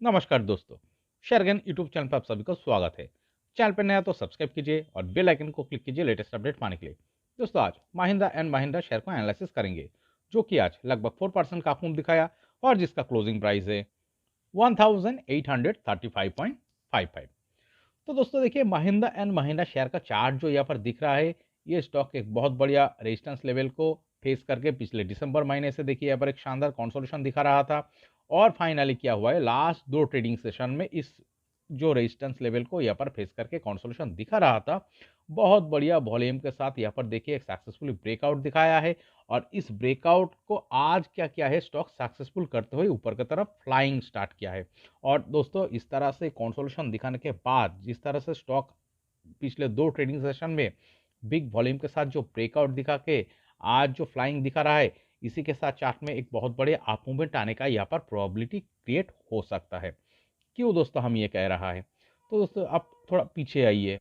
नमस्कार दोस्तों, शेयरगन YouTube channel पर आप सभी का स्वागत है। चैनल पर नया तो सब्सक्राइब कीजिए और बेल आइकन को क्लिक कीजिए लेटेस्ट अपडेट पाने के लिए। दोस्तों आज महिंद्रा एंड महिंद्रा शेयर को एनालिसिस करेंगे, जो कि आज लगभग 4% का अप मूव दिखाया और जिसका क्लोजिंग प्राइस है 1835.55। तो दोस्तों देखिए, महिंद्रा एंड महिंद्रा शेयर का चार्ट जो यहाँ पर दिख रहा है, ये स्टॉक एक बहुत बढ़िया रेजिस्टेंस लेवल को फेस करके पिछले दिसंबर महीने से देखिए यहाँ पर एक शानदार कंसोलिडेशन दिखा रहा था और फाइनली क्या हुआ है, लास्ट दो ट्रेडिंग सेशन में इस जो रेजिस्टेंस लेवल को यहाँ पर फेस करके कंसोलिडेशन दिखा रहा था, बहुत बढ़िया वॉल्यूम के साथ यहाँ पर देखिए एक सक्सेसफुली ब्रेकआउट दिखाया है। और इस ब्रेकआउट को आज क्या किया है, स्टॉक सक्सेसफुल करते हुए ऊपर की तरफ फ्लाइंग स्टार्ट किया है। और दोस्तों इस तरह से कंसोलिडेशन दिखाने के बाद जिस तरह से स्टॉक पिछले दो ट्रेडिंग सेशन में बिग वॉल्यूम के साथ जो ब्रेकआउट दिखा के आज जो फ्लाइंग दिखा रहा है, इसी के साथ चार्ट में एक बहुत बड़े अप मूवमेंट आने का यहाँ पर प्रोबेबिलिटी क्रिएट हो सकता है। क्यों दोस्तों हम ये कह रहा है, तो दोस्तों आप थोड़ा पीछे आइए।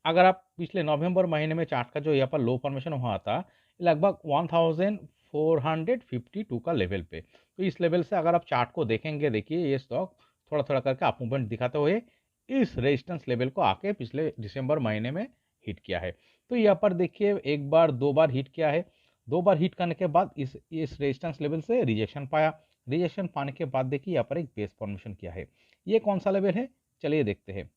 अगर आप पिछले नवंबर महीने में चार्ट का जो यहाँ पर लो फॉर्मेशन हुआ था, लगभग 1452 का लेवल पे, तो इस लेवल से अगर आप चार्ट को देखेंगे, देखिए ये स्टॉक थोड़ा थोड़ा करके अप मूवमेंट दिखाते हुए इस रेजिस्टेंस लेवल को आके पिछले दिसंबर महीने में हिट किया है। तो यहाँ पर देखिए एक बार दो बार हिट किया है, दो बार हिट करने के बाद इस रेजिस्टेंस लेवल से रिजेक्शन पाया, रिजेक्शन पाने के बाद देखिए यहाँ पर एक बेस फॉर्मेशन किया है। ये कौन सा लेवल है, चलिए देखते हैं।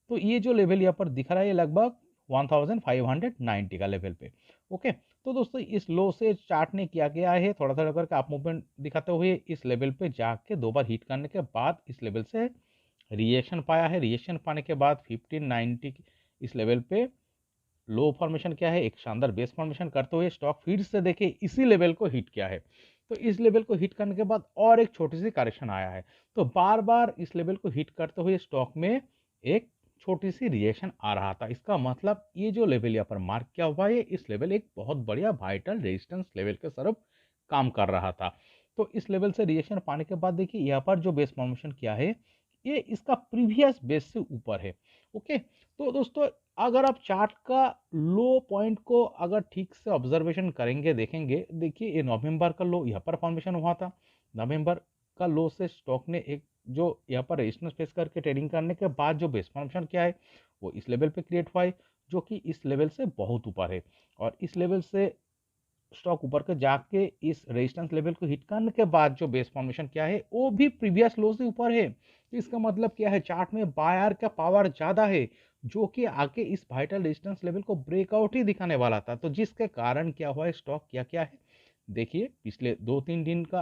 तो ये जो लेवल यहाँ पर दिख रहा है, ये लगभग 1590 का लेवल पे। ओके, तो दोस्तों इस लो से चार्ट ने क्या किया है, थोड़ा थोड़ा करके आप मूवमेंट दिखाते हुए इस लेवल पे जाके दो बार हिट करने के बाद इस लेवल से रिएक्शन पाया है। रिएक्शन पाने के बाद 1590 इस लेवल पे लो फॉर्मेशन क्या है, एक शानदार बेस फॉर्मेशन करते हुए स्टॉक फिर से देखे इसी लेवल को हिट किया है। तो इस लेवल को हिट करने के बाद और एक छोटी सी करेक्शन आया है। तो बार बार इस लेवल को हिट करते हुए स्टॉक में एक छोटी सी रिएक्शन आ रहा था। इसका मतलब ये जो लेवल यहाँ पर मार्क किया हुआ है, इस लेवल एक बहुत बढ़िया वाइटल रेजिस्टेंस लेवल के तरफ काम कर रहा था। तो इस लेवल से रिएक्शन पाने के बाद देखिए यहाँ पर जो बेस फॉर्मेशन किया है, ये इसका प्रीवियस बेस से ऊपर है। ओके, तो दोस्तों अगर आप चार्ट का लो पॉइंट को अगर ठीक से ऑब्जर्वेशन करेंगे, देखेंगे, देखिए ये नवंबर का लो यहाँ पर फॉर्मेशन हुआ था। नवंबर का लो से स्टॉक ने एक जो यहाँ पर रेजिस्टेंस फेस करके ट्रेडिंग करने के बाद जो बेस फॉर्मेशन किया है, वो इस लेवल पे क्रिएट हुआ है, जो कि इस लेवल से बहुत ऊपर है। और इस लेवल से स्टॉक ऊपर के जाके इस रेजिस्टेंस लेवल को हिट करने के बाद जो बेस फॉर्मेशन किया है, वो भी प्रीवियस लो से ऊपर है। तो इसका मतलब क्या है, चार्ट में बायर का पावर ज्यादा है, जो कि आगे इस वाइटल रेजिस्टेंस लेवल को ब्रेकआउट ही दिखाने वाला था। तो जिसके कारण क्या हुआ है, स्टॉक क्या क्या है, देखिए पिछले दो तीन दिन का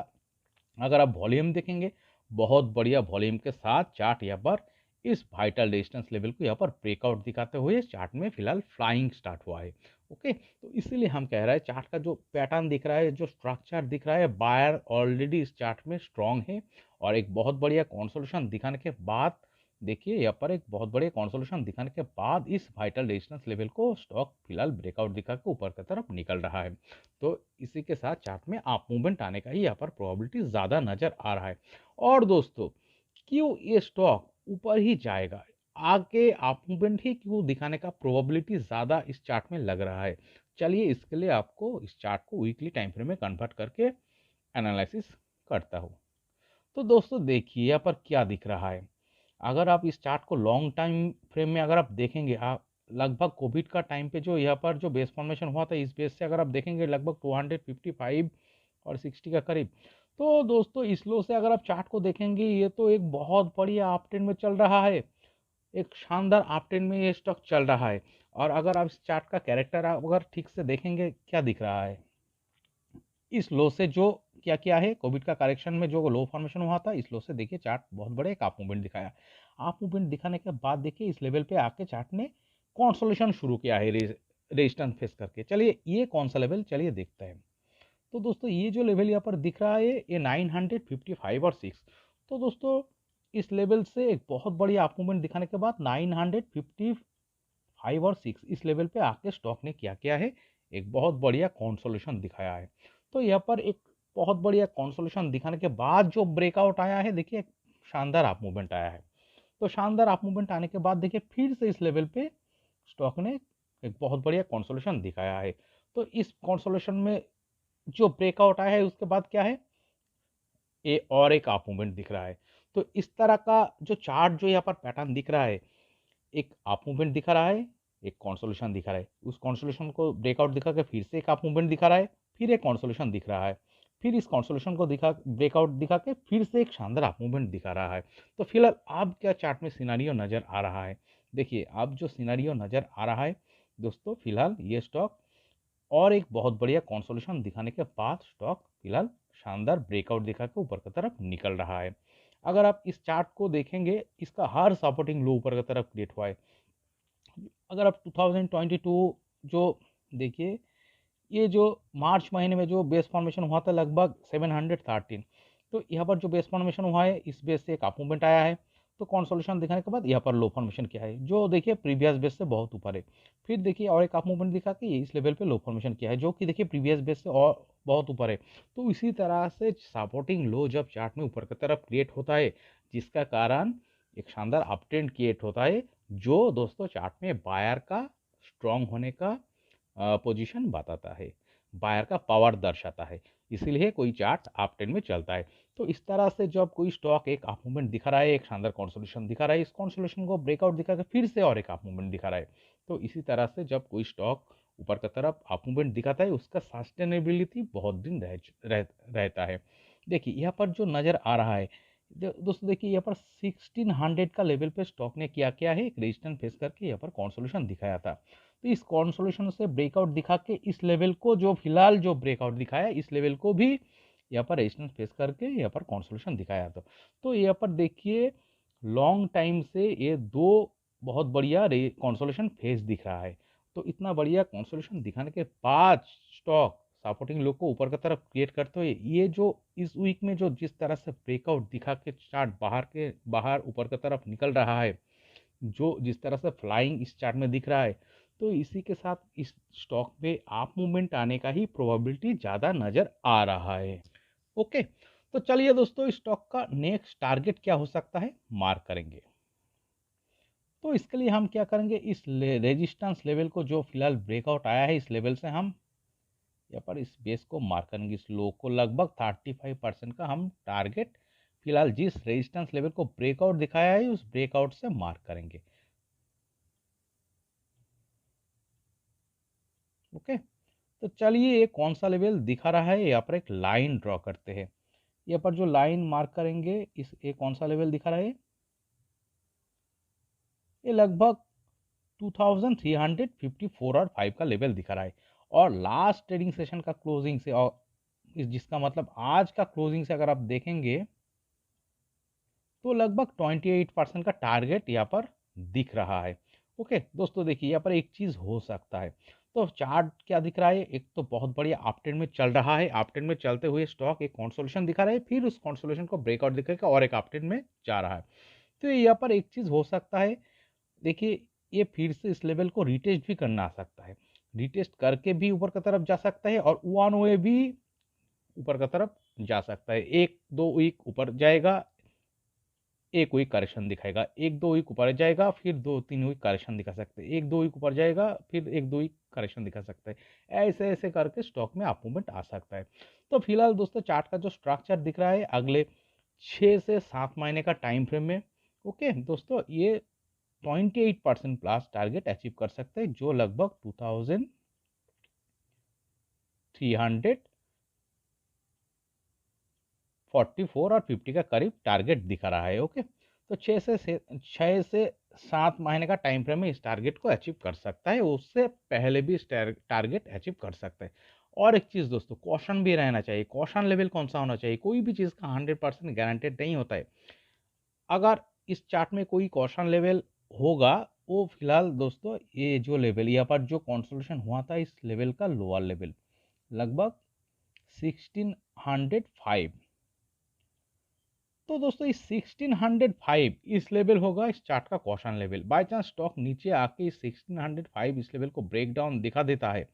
अगर आप वॉल्यूम देखेंगे, बहुत बढ़िया वॉल्यूम के साथ चार्ट यहाँ पर इस वाइटल रेजिस्टेंस लेवल को यहाँ पर ब्रेकआउट दिखाते हुए चार्ट में फिलहाल फ्लाइंग स्टार्ट हुआ है। ओके, तो इसीलिए हम कह रहे हैं चार्ट का जो पैटर्न दिख रहा है, जो स्ट्रक्चर दिख रहा है, बायर ऑलरेडी इस चार्ट में स्ट्रांग है। और एक बहुत बढ़िया कंसोलिडेशन दिखाने के बाद देखिए यहाँ पर एक बहुत बढ़िया कंसोलिडेशन दिखाने के बाद इस वाइटल रेजिस्टेंस लेवल को स्टॉक फिलहाल ब्रेकआउट दिखा के ऊपर की तरफ निकल रहा है। तो इसी के साथ चार्ट में अप मूवमेंट आने का ही यहाँ पर प्रोबेबिलिटी ज़्यादा नजर आ रहा है। और दोस्तों क्यों ये स्टॉक ऊपर ही जाएगा, आगे अप मूवमेंट ही क्यों दिखाने का प्रोबेबिलिटी ज़्यादा इस चार्ट में लग रहा है, चलिए इसके लिए आपको इस चार्ट को वीकली टाइम फ्रेम में कन्वर्ट करके एनालिसिस करता हूँ। तो दोस्तों देखिए यहाँ पर क्या दिख रहा है, अगर आप इस चार्ट को लॉन्ग टाइम फ्रेम में अगर आप देखेंगे, आप लगभग कोविड का टाइम पे जो यहाँ पर जो बेस फॉर्मेशन हुआ था, इस बेस से अगर आप देखेंगे लगभग 255 और 60 का करीब। तो दोस्तों इस लो से अगर आप चार्ट को देखेंगे, ये तो एक बहुत बढ़िया अप ट्रेंड में चल रहा है, एक शानदार अप ट्रेंड में ये स्टॉक चल रहा है। और अगर आप इस चार्ट का कैरेक्टर अगर ठीक से देखेंगे, क्या दिख रहा है, इस लो से जो क्या किया है, कोविड का करेक्शन में जो लो फॉर्मेशन हुआ था, इस लो से देखिए चार्ट बहुत बड़े एक आप मूवमेंट दिखाया। आप मूवमेंट दिखाने के बाद देखिए इस लेवल पे आके चार्ट ने कॉन्सोलेशन शुरू किया है रेजिस्टेंस फेस करके। चलिए ये कौन सा लेवल, चलिए देखते हैं। तो दोस्तों ये जो लेवल यहाँ पर दिख रहा है, ये 955 और 6। तो दोस्तों इस लेवल से एक बहुत बड़ी आप मूवमेंट दिखाने के बाद 955 और 6 इस लेवल पे आके स्टॉक ने क्या किया है, एक बहुत बढ़िया कॉन्सोलेशन दिखाया है। तो यहाँ पर एक बहुत बढ़िया कॉन्सोलेशन दिखाने के बाद जो ब्रेकआउट आया है, देखिए एक शानदार अप मूवमेंट आया है। तो शानदार अप मूवमेंट आने के बाद देखिए फिर से इस लेवल पे स्टॉक ने एक बहुत बढ़िया कॉन्सोलेशन दिखाया है। तो इस कॉन्सोलेशन में जो ब्रेकआउट आया है, उसके बाद क्या है, ये और एक अप मूवमेंट दिख रहा है। तो इस तरह का जो चार्ट जो यहाँ पर पैटर्न दिख रहा है, एक अप मूवमेंट दिखा रहा है, एक कंसोलिडेशन दिखा रहा है, उस कंसोलिडेशन को ब्रेकआउट दिखा के फिर से एक अप मूवमेंट दिखा रहा है, फिर एक कंसोलिडेशन दिख रहा है, फिर इस कंसोलिडेशन को दिखा ब्रेकआउट दिखा के फिर से एक शानदार अप मूवमेंट दिखा रहा है। तो फिलहाल अब क्या चार्ट में सिनारियो नजर आ रहा है? देखिए अब जो सिनारियो नजर आ रहा है दोस्तों, फिलहाल ये स्टॉक और एक बहुत बढ़िया कंसोलिडेशन दिखाने के बाद स्टॉक फिलहाल शानदार ब्रेकआउट दिखा के ऊपर की तरफ निकल रहा है। अगर आप इस चार्ट को देखेंगे, इसका हर सपोर्टिंग लो ऊपर की तरफ क्रिएट हुआ है। अगर आप 2022 जो देखिए, ये जो मार्च महीने में जो बेस फॉर्मेशन हुआ था लगभग 713, तो यहाँ पर जो बेस फॉर्मेशन हुआ है इस बेस से एक अप मूवमेंट आया है। तो कंसोलिडेशन दिखाने के बाद यहाँ पर लो फॉर्मेशन किया है जो देखिए प्रीवियस बेस से बहुत ऊपर है। फिर देखिए और एक अप मूवमेंट दिखा के इस लेवल पे लो फॉर्मेशन किया है जो कि देखिए प्रीवियस बेस से और बहुत ऊपर है। तो इसी तरह से सपोर्टिंग लो जब चार्ट में ऊपर की तरफ क्रिएट होता है, जिसका कारण एक शानदार अप ट्रेंड क्रिएट होता है, जो दोस्तों चार्ट में बायर का स्ट्रांग होने का पोजीशन बताता है, बायर का पावर दर्शाता है। इसीलिए कोई चार्ट अप ट्रेंड में चलता है। तो इस तरह से जब कोई स्टॉक एक अप मूवमेंट दिखा रहा है, एक शानदार कंसोलिडेशन दिखा रहा है, इस कंसोलिडेशन को ब्रेकआउट दिखा के फिर से और एक अप मूवमेंट दिखा रहा है, तो इसी तरह से जब कोई स्टॉक ऊपर की तरफ अप मूवमेंट दिखाता है, उसका सस्टेनेबिलिटी बहुत दिन रहता है। देखिए यहाँ पर जो नज़र आ रहा है दोस्तों, देखिए यहाँ पर 1600 का लेवल पे स्टॉक ने क्या है, एक रेजिस्टेंस फेस करके यहाँ पर कंसोलिडेशन दिखाया था। तो इस कंसोलिडेशन से ब्रेकआउट दिखा के इस लेवल को जो फिलहाल जो ब्रेकआउट दिखाया, इस लेवल को भी यहाँ पर रेजिस्टेंस फेस करके यहाँ पर कंसोलिडेशन दिखाया था। तो यहाँ पर देखिए लॉन्ग टाइम से ये दो बहुत बढ़िया कंसोलिडेशन फेस दिख रहा है। तो इतना बढ़िया कंसोलिडेशन दिखाने के बाद स्टॉक सपोर्टिंग लो को ऊपर की तरफ क्रिएट करते हुए ये जो इस वीक में जो जिस तरह से ब्रेकआउट दिखा के चार्ट बाहर ऊपर की तरफ निकल रहा है, जो जिस तरह से फ्लाइंग इस चार्ट में दिख रहा है, तो इसी के साथ इस स्टॉक में अप मूवमेंट आने का ही प्रोबेबिलिटी ज़्यादा नज़र आ रहा है। ओके, तो चलिए दोस्तों स्टॉक का नेक्स्ट टारगेट क्या हो सकता है मार्क करेंगे। तो इसके लिए हम क्या करेंगे, इस रेजिस्टेंस लेवल को जो फिलहाल ब्रेकआउट आया है, इस लेवल से हम यहाँ पर इस बेस को मार्क करेंगे, इस लो को लगभग 35% का हम टारगेट फिलहाल जिस रेजिस्टेंस लेवल को ब्रेकआउट दिखाया है उस ब्रेकआउट से मार्क करेंगे। ओके, तो चलिए ये कौन सा लेवल दिखा रहा है, यहाँ पर एक लाइन ड्रॉ करते हैं। यहाँ पर जो लाइन मार्क करेंगे इस ये कौन सा लेवल दिखा रहा है, ये लगभग 2354 और 5 का लेवल दिखा रहा है। और लास्ट ट्रेडिंग सेशन का क्लोजिंग से और जिसका मतलब आज का क्लोजिंग से अगर आप देखेंगे तो लगभग 28% का टारगेट यहाँ पर दिख रहा है। ओके दोस्तों, देखिए यहाँ पर एक चीज़ हो सकता है। तो चार्ट क्या दिख रहा है, एक तो बहुत बढ़िया अप ट्रेंड में चल रहा है, अप ट्रेंड में चलते हुए स्टॉक एक कंसोलिडेशन दिखा रहा है, फिर उस कंसोलिडेशन को ब्रेकआउट दिखाएगा और एक अप ट्रेंड में जा रहा है। तो यहाँ पर एक चीज़ हो सकता है, देखिए ये फिर से इस लेवल को रिटेस्ट भी करना आ सकता है, रिटेस्ट करके भी ऊपर की तरफ जा सकता है और वन वे भी ऊपर की तरफ जा सकता है। एक दो वीक ऊपर जाएगा, एक वीक करेक्शन दिखाएगा, एक दो वीक ऊपर जाएगा, फिर दो तीन वीक करेक्शन दिखा सकते हैं, एक दो वीक ऊपर जाएगा, फिर एक दो वीक करेक्शन दिखा सकता है। ऐसे ऐसे करके स्टॉक में अप मूवमेंट आ सकता है। तो फिलहाल दोस्तों चार्ट का जो स्ट्रक्चर दिख रहा है अगले 6 से 7 महीने का टाइम फ्रेम में, ओके दोस्तों, ये 28% प्लस टारगेट अचीव कर सकते हैं, जो लगभग 2344 और 50 का करीब टारगेट दिखा रहा है। ओके, तो 6 से 7 महीने का टाइम फ्रेम में इस टारगेट को अचीव कर सकता है, उससे पहले भी इस टारगेट अचीव कर सकता है। और एक चीज़ दोस्तों, कॉशन भी रहना चाहिए। कॉशन लेवल कौन सा होना चाहिए, कोई भी चीज़ का 100% गारंटेड नहीं होता है। अगर इस चार्ट में कोई कॉशन लेवल होगा, वो फिलहाल दोस्तों ये जो लेवल यहाँ पर जो कंसोलिडेशन हुआ था, इस लेवल का लोअर लेवल लगभग 1605। तो दोस्तों इस 1605 इस लेवल होगा इस चार्ट का caution level. By chance stock नीचे आके इस 1605 इस लेवल को ब्रेक डाउन दिखा देता है,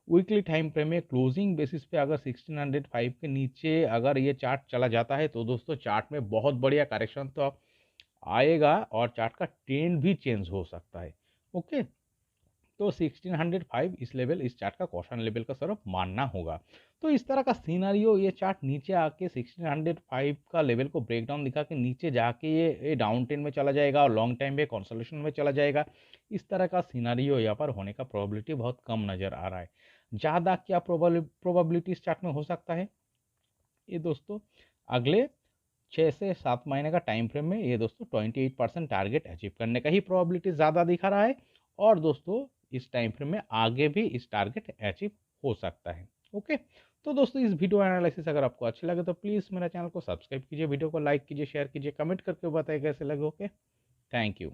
वीकली टाइम फ्रेम में क्लोजिंग बेसिस पे अगर 1605 के नीचे अगर ये चार्ट चला जाता है, तो दोस्तों चार्ट में बहुत बढ़िया करेक्शन तो आएगा और चार्ट का ट्रेंड भी चेंज हो सकता है। ओके, तो 1605 इस लेवल, इस चार्ट का कॉशन लेवल का तरफ मानना होगा। तो इस तरह का सीनारियो, ये चार्ट नीचे आके 1605 का लेवल को ब्रेक डाउन दिखा के नीचे जाके ये डाउन ट्रेंड में चला जाएगा और लॉन्ग टाइम में कंसोलिडेशन में चला जाएगा, इस तरह का सीनारियो यहाँ पर होने का प्रोबेबिलिटी बहुत कम नजर आ रहा है। ज़्यादा क्या प्रोबेबिलिटी इस चार्ट में हो सकता है, ये दोस्तों अगले 6 से 7 महीने का टाइम फ्रेम में ये दोस्तों 28% टारगेट अचीव करने का ही प्रोबेबिलिटी ज़्यादा दिखा रहा है। और दोस्तों इस टाइम फ्रेम में आगे भी इस टारगेट अचीव हो सकता है। ओके, तो दोस्तों इस वीडियो एनालिसिस अगर आपको अच्छी लगे तो प्लीज़ मेरा चैनल को सब्सक्राइब कीजिए, वीडियो को लाइक कीजिए, शेयर कीजिए, कमेंट करके बताइए कैसे लगे। Okay, thank you.